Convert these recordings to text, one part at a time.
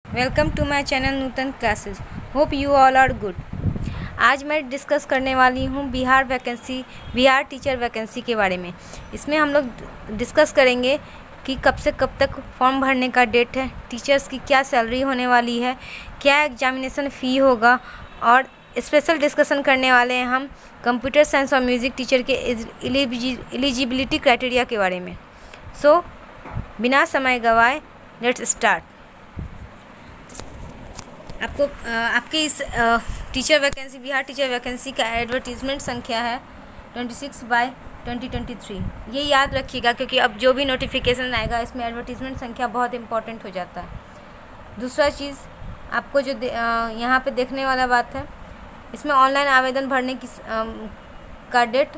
Welcome to my channel Nutan classes. Hope you all are good. आज मैं discuss करने वाली हूँ बिहार टीचर वैकेंसी के बारे में। इसमें हम लोग डिस्कस करेंगे कि कब से कब तक फॉर्म भरने का डेट है, टीचर्स की क्या सैलरी होने वाली है, क्या एग्जामिनेशन फ़ी होगा, और स्पेशल डिस्कशन करने वाले हैं हम कंप्यूटर साइंस और म्यूज़िक टीचर के एलिजिबिलिटी क्राइटेरिया के बारे में। सो बिना समय गवाए लेट्स स्टार्ट। आपको आपके इस बिहार टीचर वैकेंसी का एडवर्टीज़मेंट संख्या है 26/2023। ये याद रखिएगा क्योंकि अब जो भी नोटिफिकेशन आएगा इसमें एडवर्टीज़मेंट संख्या बहुत इंपॉर्टेंट हो जाता है। दूसरा चीज़ आपको जो यहाँ पे देखने वाला बात है, इसमें ऑनलाइन आवेदन भरने की का डेट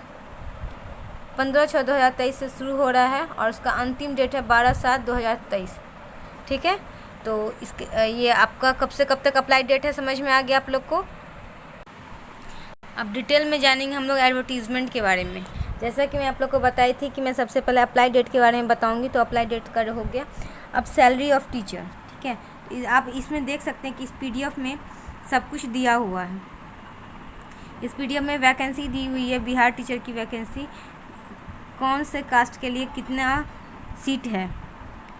15/6/2023 से शुरू हो रहा है और उसका अंतिम डेट है 12/7/2023। ठीक है, तो इसके ये आपका कब से कब तक अप्लाई डेट है, समझ में आ गया आप लोग को। अब डिटेल में जानेंगे हम लोग एडवर्टीज़मेंट के बारे में। जैसा कि मैं आप लोग को बताई थी कि मैं सबसे पहले अप्लाई डेट के बारे में बताऊंगी, तो अप्लाई डेट का हो गया। अब सैलरी ऑफ टीचर, ठीक है, आप इसमें देख सकते हैं कि इस PDF में सब कुछ दिया हुआ है। इस PDF में वैकेंसी दी हुई है, बिहार टीचर की वैकेंसी, कौन से कास्ट के लिए कितना सीट है,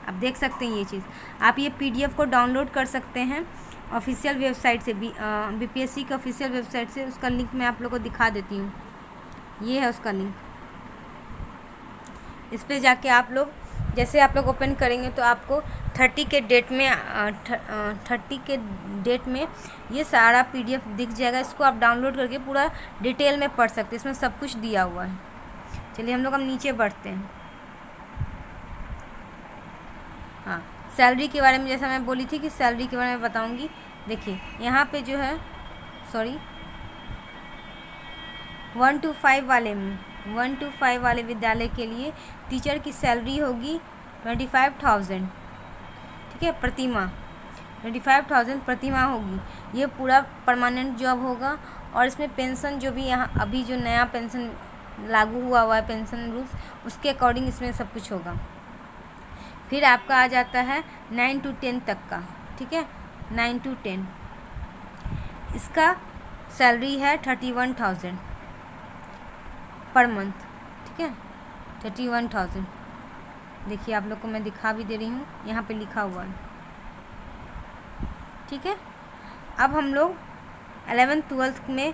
आप देख सकते हैं ये चीज़। आप ये PDF को डाउनलोड कर सकते हैं ऑफिशियल वेबसाइट से, BPSC के ऑफिशियल वेबसाइट से। उसका लिंक मैं आप लोगों को दिखा देती हूँ, ये है उसका लिंक। इस पर जाके आप लोग जैसे आप लोग ओपन करेंगे तो आपको 30 के डेट में ये सारा PDF दिख जाएगा। इसको आप डाउनलोड करके पूरा डिटेल में पढ़ सकते हैं, इसमें सब कुछ दिया हुआ है। चलिए हम लोग नीचे बढ़ते हैं। हाँ, सैलरी के बारे में जैसा मैं बोली थी कि सैलरी के बारे में बताऊंगी। देखिए यहाँ पे जो है 1 to 5 वाले विद्यालय के लिए टीचर की सैलरी होगी 25,000, ठीक है, प्रतिमाह 25,000 प्रतिमाह होगी। ये पूरा परमानेंट जॉब होगा और इसमें पेंशन जो भी यहाँ अभी जो नया पेंशन लागू हुआ है, पेंशन रूल्स, उसके अकॉर्डिंग इसमें सब कुछ होगा। फिर आपका आ जाता है 9 to 10 तक का, ठीक है, 9 to 10, इसका सैलरी है 31,000 पर मंथ, ठीक है, 31,000। देखिए आप लोग को मैं दिखा भी दे रही हूँ, यहाँ पे लिखा हुआ है, ठीक है। अब हम लोग 11th-12th में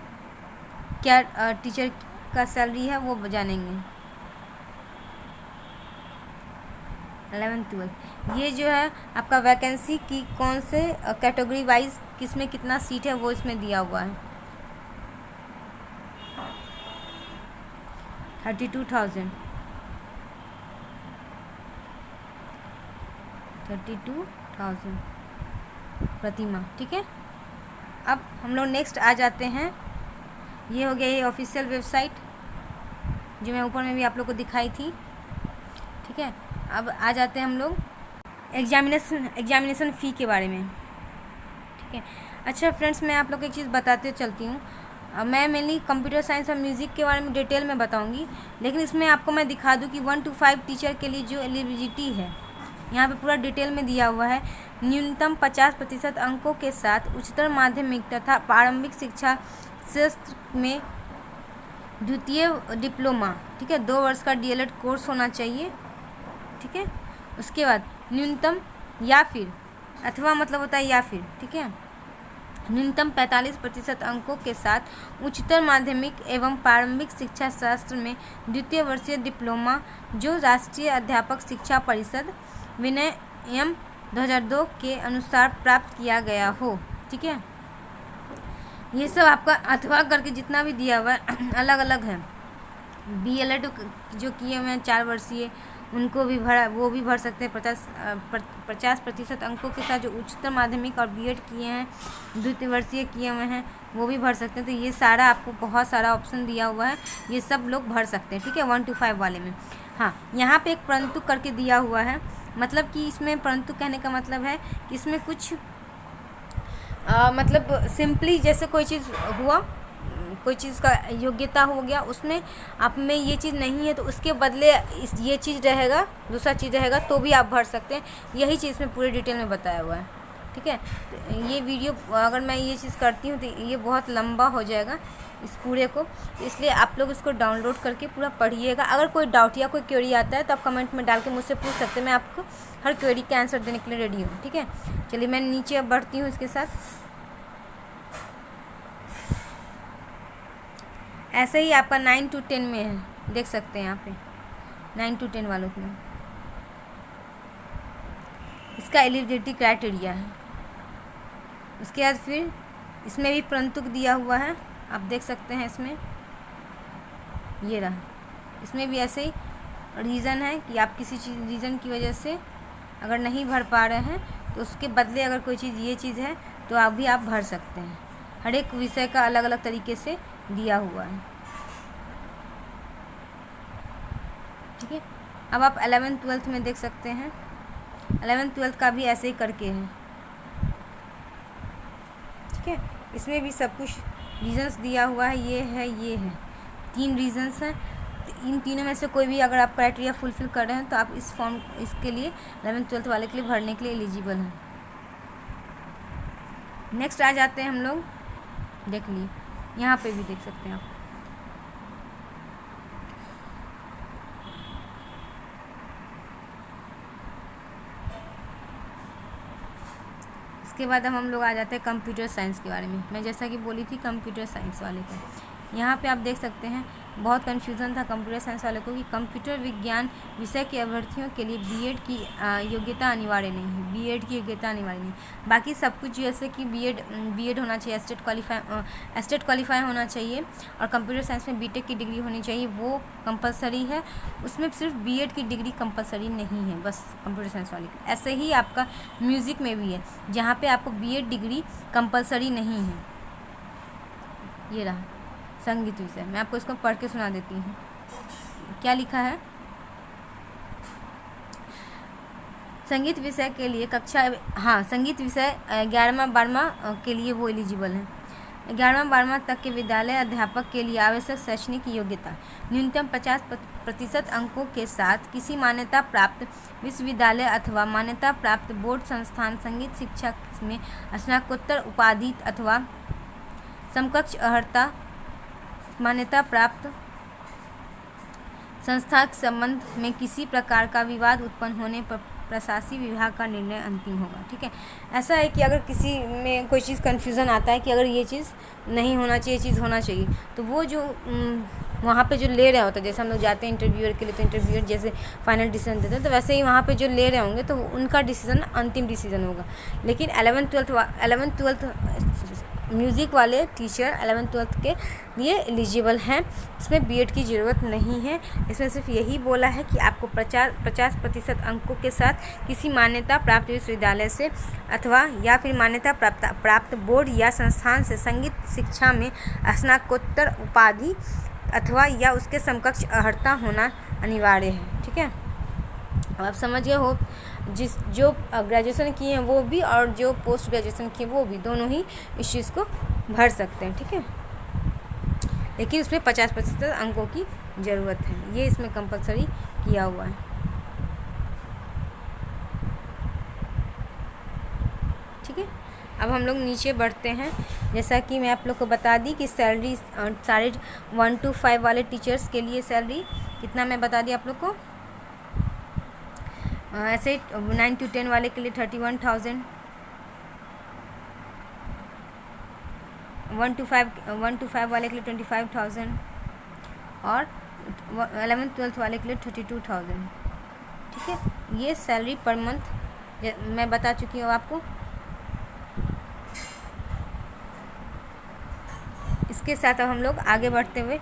क्या टीचर का सैलरी है वो जानेंगे। 11th-12th ये जो है आपका वैकेंसी की कौन से कैटेगरी वाइज किसमें कितना सीट है वो इसमें दिया हुआ है। 32,000 प्रतिमाह, ठीक है। अब हम लोग नेक्स्ट आ जाते हैं, ये हो गया ये ऑफिशियल वेबसाइट जो मैं ऊपर में भी आप लोग को दिखाई थी, ठीक है। अब आ जाते हैं हम लोग एग्जामिनेशन फ़ी के बारे में, ठीक है। अच्छा फ्रेंड्स, मैं आप लोग को एक चीज़ बताते चलती हूँ। मैं मेनली कंप्यूटर साइंस और म्यूज़िक के बारे में डिटेल में बताऊंगी, लेकिन इसमें आपको मैं दिखा दूँ कि 1 to 5 टीचर के लिए जो एलिजिबिलिटी है यहाँ पे पूरा डिटेल में दिया हुआ है। न्यूनतम 50% अंकों के साथ उच्चतर माध्यमिक तथा प्रारंभिक शिक्षा शास्त्र में द्वितीय डिप्लोमा, ठीक है, 2 वर्ष का DLED कोर्स होना चाहिए, ठीक है। उसके बाद न्यूनतम या फिर अथवा मतलब होता है या फिर, ठीक है, न्यूनतम 45% अंकों के साथ उच्चतर माध्यमिक एवं प्रारंभिक शिक्षा शास्त्र में द्वितीय वर्षीय डिप्लोमा जो राष्ट्रीय अध्यापक शिक्षा परिषद विनियम 2002 के अनुसार प्राप्त किया गया हो, ठीक है। ये सब आपका अथवा करके जितना भी दिया हुआ है अलग अलग है। BLED जो किए हुए हैं 4 वर्षीय उनको भी वो भी भर सकते हैं 50% अंकों के साथ। जो उच्चतर माध्यमिक और B.Ed किए हैं, द्वितीय वर्षीय किए हुए हैं, वो भी भर सकते हैं। तो ये सारा आपको बहुत सारा ऑप्शन दिया हुआ है, ये सब लोग भर सकते हैं, ठीक है, 1 to 5 वाले में। हाँ, यहाँ पे एक परंतु करके दिया हुआ है, मतलब कि इसमें परंतु कहने का मतलब है कि इसमें कुछ मतलब सिंपली जैसे कोई चीज़ हुआ, कोई चीज़ का योग्यता हो गया, उसमें आप में ये चीज़ नहीं है तो उसके बदले ये चीज़ रहेगा, दूसरा चीज़ रहेगा, तो भी आप भर सकते हैं। यही चीज़ में पूरे डिटेल में बताया हुआ है, ठीक है। तो ये वीडियो अगर मैं ये चीज़ करती हूँ तो ये बहुत लंबा हो जाएगा इस पूरे को, इसलिए आप लोग इसको डाउनलोड करके पूरा पढ़िएगा। अगर कोई डाउट या कोई क्वेरी आता है तो आप कमेंट में डाल के मुझसे पूछ सकते हैं, मैं आपको हर क्वेरी का आंसर देने के लिए रेडी हूँ। ठीक है, चलिए मैं नीचे अब बढ़ती हूँ इसके साथ। ऐसे ही आपका 9 to 10 में है, देख सकते हैं यहाँ पे 9 to 10 वालों में इसका एलिजिबिलिटी क्राइटेरिया है। उसके बाद फिर इसमें भी परंतु दिया हुआ है, आप देख सकते हैं इसमें ये रहा। इसमें भी ऐसे ही रीज़न है कि आप किसी चीज़ रीज़न की वजह से अगर नहीं भर पा रहे हैं तो उसके बदले अगर कोई चीज़ ये चीज़ है तो आप भर सकते हैं। हर एक विषय का अलग अलग तरीके से दिया हुआ है। ठीक है, अब आप 11th 12th में देख सकते हैं 11th 12th का भी ऐसे ही करके है। ठीक है, इसमें भी सब कुछ रीजंस दिया हुआ है, ये है ये है, 3 रीजंस हैं। इन तीनों में से कोई भी अगर आप क्राइटेरिया फुलफिल कर रहे हैं तो आप इस फॉर्म इसके लिए 11th 12th वाले के लिए भरने के लिए एलिजिबल हैं। नेक्स्ट आ जाते हैं हम लोग, देख लिए यहाँ पे भी देख सकते हैं आप। इसके बाद हम लोग आ जाते हैं कंप्यूटर साइंस के बारे में। मैं जैसा कि बोली थी कंप्यूटर साइंस वाले का, यहाँ पे आप देख सकते हैं बहुत कन्फ्यूज़न था कंप्यूटर साइंस वाले को कि कंप्यूटर विज्ञान विषय के अभ्यर्थियों के लिए बीएड की योग्यता अनिवार्य नहीं है। बीएड की योग्यता अनिवार्य नहीं, बाकी सब कुछ जैसे कि बीएड होना चाहिए, एस्टेट क्वालिफाई होना चाहिए, और कंप्यूटर साइंस में बीटेक की डिग्री होनी चाहिए, वो कंपलसरी है। उसमें सिर्फ बीएड की डिग्री कंपलसरी नहीं है बस कंप्यूटर साइंस वाले की। ऐसे ही आपका म्यूज़िक में भी है जहाँ पर आपको बीएड डिग्री कंपलसरी नहीं है। ये रहा संगीत विषय, मैं आपको इसको पढ़ के सुना देती हूँ क्या लिखा है। संगीत विषय के लिए संगीत विषय 11वां 12वां के लिए वो एलिजिबल है। 11वां 12वां तक के विद्यालय अध्यापक के लिए आवश्यक शैक्षणिक योग्यता न्यूनतम 50% अंकों के साथ किसी मान्यता प्राप्त विश्वविद्यालय अथवा मान्यता प्राप्त बोर्ड संस्थान संगीत शिक्षा में स्नातकोत्तर उपाधि अथवा समकक्ष अर्हता मान्यता प्राप्त संस्था के संबंध में किसी प्रकार का विवाद उत्पन्न होने पर प्रशासनिक विभाग का निर्णय अंतिम होगा। ठीक है, ऐसा है कि अगर किसी में कोई चीज़ कन्फ्यूज़न आता है कि अगर ये चीज़ नहीं होना चाहिए, चीज़ होना चाहिए, तो वो जो वहाँ पे जो ले रहे होता है, जैसे हम लोग जाते हैं इंटरव्यूअर के लिए तो इंटरव्यूअर जैसे फाइनल डिसीजन देते हैं, तो वैसे ही वहाँ पे जो ले रहे होंगे तो उनका डिसीजन अंतिम डिसीजन होगा। लेकिन 11th 12th म्यूज़िक वाले टीचर 11th 12th के लिए एलिजिबल हैं। इसमें बीएड की ज़रूरत नहीं है। इसमें सिर्फ यही बोला है कि आपको 50% अंकों के साथ किसी मान्यता प्राप्त विश्वविद्यालय से अथवा या फिर मान्यता प्राप्त बोर्ड या संस्थान से संगीत शिक्षा में स्नातकोत्तर उपाधि अथवा या उसके समकक्ष अर्हता होना अनिवार्य है। ठीक है, आप समझिए हो जो ग्रेजुएशन किए हैं वो भी और जो पोस्ट ग्रेजुएशन किए वो भी, दोनों ही इस चीज़ को भर सकते हैं। ठीक है, लेकिन उसमें 50% अंकों की ज़रूरत है, ये इसमें कंपलसरी किया हुआ है। ठीक है, अब हम लोग नीचे बढ़ते हैं। जैसा कि मैं आप लोग को बता दी कि सैलरी सारे 1 to 5 वाले टीचर्स के लिए सैलरी कितना मैं बता दी आप लोग को। ऐसे 9 to 10 वाले के लिए 31,000, 1 to 5 वाले के लिए 25,000 और 11th 12th वाले के लिए 32,000। ठीक है, ये सैलरी पर मंथ मैं बता चुकी हूँ आपको। इसके साथ अब हम लोग आगे बढ़ते हुए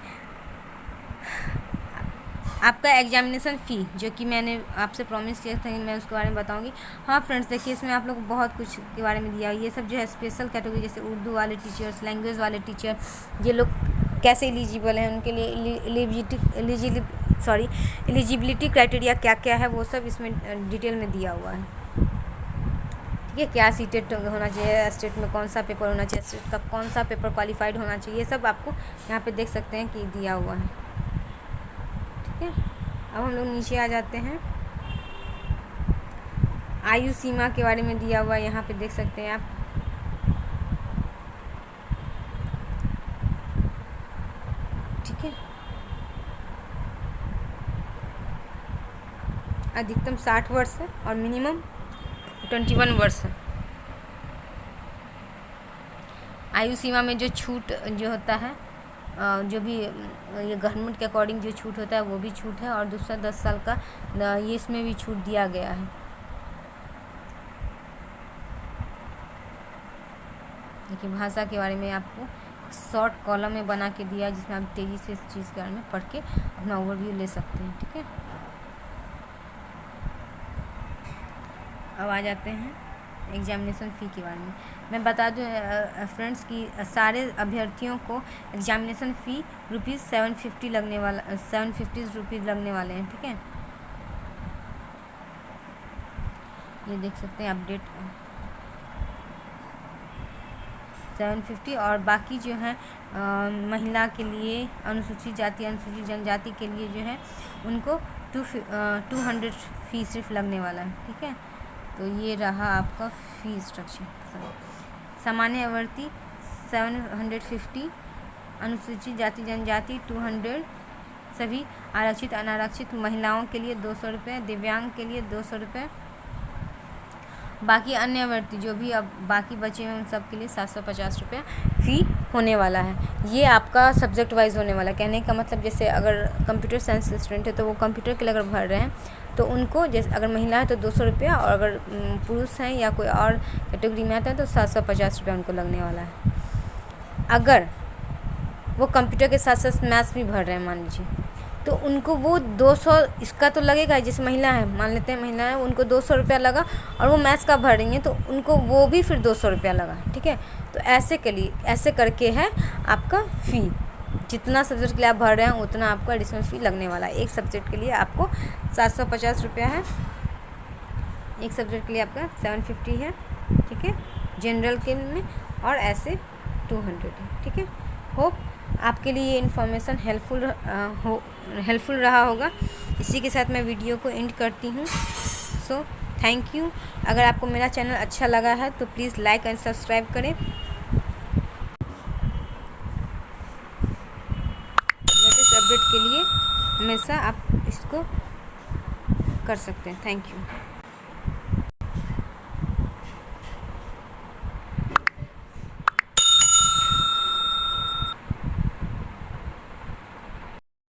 आपका एग्जामिनेशन फ़ी जो कि मैंने आपसे प्रॉमिस किया था कि मैं उसके बारे में बताऊंगी। हाँ फ्रेंड्स, देखिए इसमें आप लोग बहुत कुछ के बारे में दिया। ये सब जो है स्पेशल कैटेगरी, जैसे उर्दू वाले टीचर्स, लैंग्वेज वाले टीचर, ये लोग कैसे एलिजिबल हैं, उनके लिए एलिजिबिलिटी क्राइटेरिया क्या क्या है, वो सब इसमें डिटेल में दिया हुआ है। ठीक है, क्या सीटेट होना चाहिए, स्टेट में कौन सा पेपर होना चाहिए, स्टेट का कौन सा पेपर क्वालिफाइड होना चाहिए, ये सब आपको यहाँ पे देख सकते हैं कि दिया हुआ है। ठीक है, अब हम लोग नीचे आ जाते हैं। आयु सीमा के बारे में दिया हुआ है, यहाँ पे देख सकते हैं आप। ठीक है, अधिकतम 60 वर्ष है और मिनिमम 21 वर्ष है। आयु सीमा में जो छूट जो होता है, जो भी ये गवर्नमेंट के अकॉर्डिंग जो छूट होता है वो भी छूट है, और दूसरा 10 साल का ये इसमें भी छूट दिया गया है। देखिए, भाषा के बारे में आपको शॉर्ट कॉलम में बना के दिया है, जिसमें आप तेज़ी से इस चीज़ के बारे में पढ़ के अपना ओवरव्यू ले सकते हैं। ठीक है, अब आ जाते हैं एग्जामिनेशन फ़ी के बारे में। मैं बता दूं फ्रेंड्स कि सारे अभ्यर्थियों को एग्जामिनेशन फ़ी ₹750 लगने वाला, 750 रुपीज़ लगने वाले हैं। ठीक है, ये देख सकते हैं अपडेट 750, और बाकी जो है महिला के लिए, अनुसूचित जाति अनुसूचित जनजाति के लिए जो है उनको 200 फ़ी सिर्फ लगने वाला है। ठीक है, तो ये रहा आपका फ़ी स्ट्रक्चर। सामान्य आवर्ती 750, अनुसूचित जाति जनजाति 200, सभी आरक्षित अनारक्षित महिलाओं के लिए 200 रुपये, दिव्यांग के लिए 200 रुपये, बाकी अन्य आवर्ती जो भी अब बाकी बचे हैं उन सब के लिए 750 रुपये फ़ी होने वाला है। ये आपका सब्जेक्ट वाइज होने वाला है। कहने का मतलब, जैसे अगर कंप्यूटर साइंस स्टूडेंट है तो वो कंप्यूटर के लिए अगर भर रहे हैं तो उनको, जैसे अगर महिला है तो 200 रुपया, और अगर पुरुष हैं या कोई और कैटेगरी में आता है तो 750 रुपया उनको लगने वाला है। अगर वो कंप्यूटर के साथ साथ मैथ्स भी भर रहे हैं मान लीजिए, तो उनको वो 200 इसका तो लगेगा। जैसे महिला है, मान लेते हैं महिला है, उनको 200 रुपया लगा, और वो मैथ्स का भर रही हैं तो उनको वो भी फिर 200 रुपया लगा। ठीक है, तो ऐसे के लिए ऐसे करके है आपका फ़ी। जितना सब्जेक्ट के लिए आप भर रहे हैं उतना आपको एडिशनल फ़ी लगने वाला है। एक सब्जेक्ट के लिए आपको 750 रुपया है, एक सब्जेक्ट के लिए आपका 750 है। ठीक है, जनरल के में, और ऐसे 200 है। ठीक है, होप आपके लिए ये इन्फॉर्मेशन हेल्पफुल रहा होगा। इसी के साथ मैं वीडियो को एंड करती हूँ। So thank you. अगर आपको मेरा चैनल अच्छा लगा है तो प्लीज़ लाइक एंड सब्सक्राइब करें। लेटेस्ट अपडेट के लिए हमेशा आप इसको कर सकते हैं। Thank you.